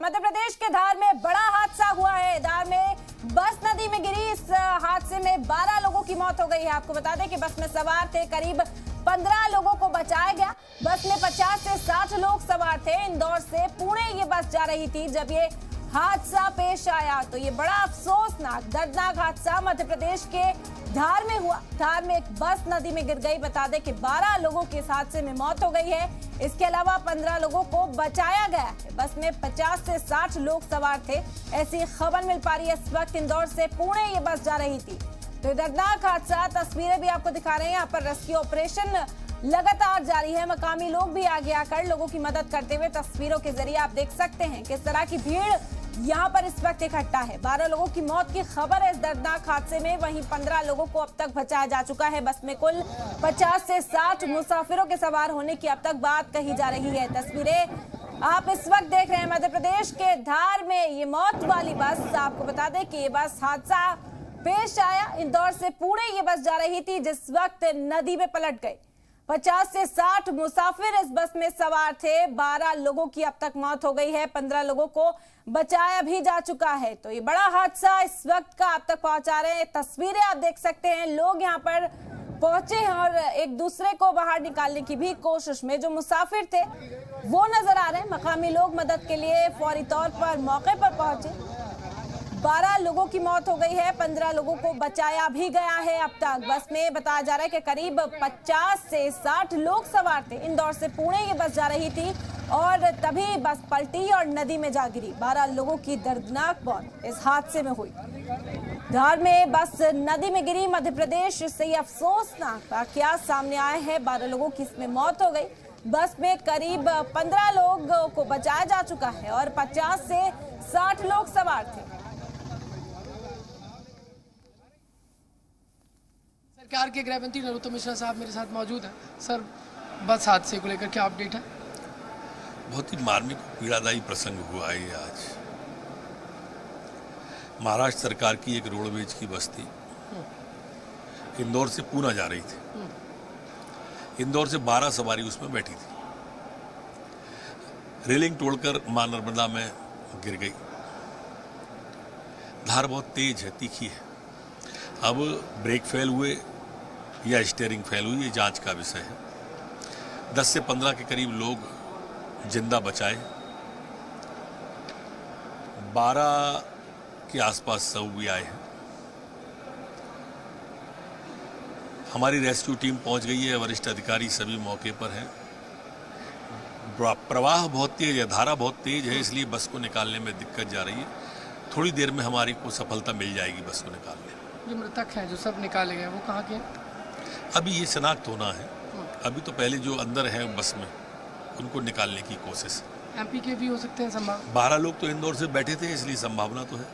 मध्य प्रदेश के धार में बड़ा हादसा हुआ है। धार में बस नदी में गिरी। इस हादसे में 12 लोगों की मौत हो गई है। आपको बता दें कि बस में सवार थे करीब 15 लोगों को बचाया गया। बस में 50 से 60 लोग सवार थे। इंदौर से पुणे ये बस जा रही थी जब ये हादसा पेश आया। तो ये बड़ा अफसोसनाक दर्दनाक हादसा मध्य प्रदेश के धार में हुआ। धार में एक बस नदी में गिर गई। बता दें कि 12 लोगों की इस हादसे में मौत हो गई है। इसके अलावा 15 लोगों को बचाया गया है। बस में 50 से 60 लोग सवार थे। ऐसी खबर मिल पा रही है। इस वक्त इंदौर से पुणे ये बस जा रही थी। तो दर्दनाक हादसा, तस्वीरें भी आपको दिखा रहे हैं। यहाँ पर रेस्क्यू ऑपरेशन लगातार जारी है। मकामी लोग भी आगे आकर लोगों की मदद करते हुए तस्वीरों के जरिए आप देख सकते हैं किस तरह की भीड़ यहाँ पर इस वक्त इकट्ठा है। 12 लोगों की मौत की खबर है इस दर्दनाक हादसे में। वहीं 15 लोगों को अब तक बचाया जा चुका है। बस में कुल 50 से 60 मुसाफिरों के सवार होने की अब तक बात कही जा रही है। तस्वीरें आप इस वक्त देख रहे हैं मध्य प्रदेश के धार में ये मौत वाली बस। आपको बता दें कि ये बस हादसा पेश आया। इंदौर से पुणे ये बस जा रही थी जिस वक्त नदी में पलट गई। 50 से 60 मुसाफिर इस बस में सवार थे। 12 लोगों की अब तक मौत हो गई है। 15 लोगों को बचाया भी जा चुका है। तो ये बड़ा हादसा इस वक्त का आप तक पहुंचा रहे हैं। तस्वीरें आप देख सकते हैं। लोग यहाँ पर पहुंचे हैं और एक दूसरे को बाहर निकालने की भी कोशिश में जो मुसाफिर थे वो नजर आ रहे हैं। मकामी लोग मदद के लिए फौरी तौर पर मौके पर पहुंचे। 12 लोगों की मौत हो गई है। 15 लोगों को बचाया भी गया है अब तक। बस में बताया जा रहा है कि करीब 50 से 60 लोग सवार थे। इंदौर से पुणे ये बस जा रही थी और तभी बस पलटी और नदी में जा गिरी। 12 लोगों की दर्दनाक मौत इस हादसे में हुई। धार में बस नदी में गिरी। मध्य प्रदेश से ये अफसोसनाक वाकया सामने आए हैं। 12 लोगों की इसमें मौत हो गई। बस में करीब 15 लोगों को बचाया जा चुका है और 50 से 60 लोग सवार थे। सरकार के गृह मंत्री नरोत्तम मिश्रा साहब मेरे साथ मौजूद हैं। सर, बस हादसे को लेकर क्या अपडेट है? बहुत ही मार्मिक पीड़ादायी प्रसंग हुआ है ये आज। महाराष्ट्र सरकार की एक रोडवेज की बस थी। इंदौर से पुणे जा रही थी। इंदौर से 12 सवारी उसमें बैठी थी। रेलिंग तोड़कर मां नर्मदा में गिर गई। धार बहुत तेज है, तीखी है। अब ब्रेक फेल हुए या स्टीयरिंग फेल हुई, ये जांच का विषय है। 10 से 15 के करीब लोग जिंदा बचाए। 12 के आसपास शव भी आए हैं। हमारी रेस्क्यू टीम पहुंच गई है। वरिष्ठ अधिकारी सभी मौके पर हैं। प्रवाह बहुत तेज है, धारा बहुत तेज है, इसलिए बस को निकालने में दिक्कत जा रही है। थोड़ी देर में हमारी को सफलता मिल जाएगी बस को निकालने में। जो मृतक हैं, जो सब निकाले गए, वो कहाँ के हैं? अभी ये शनाख्त होना है। अभी तो पहले जो अंदर हैं बस में उनको निकालने की कोशिश है। एमपी के भी हो सकते हैं संभावना? 12 लोग तो इंदौर से बैठे थे, इसलिए संभावना तो है।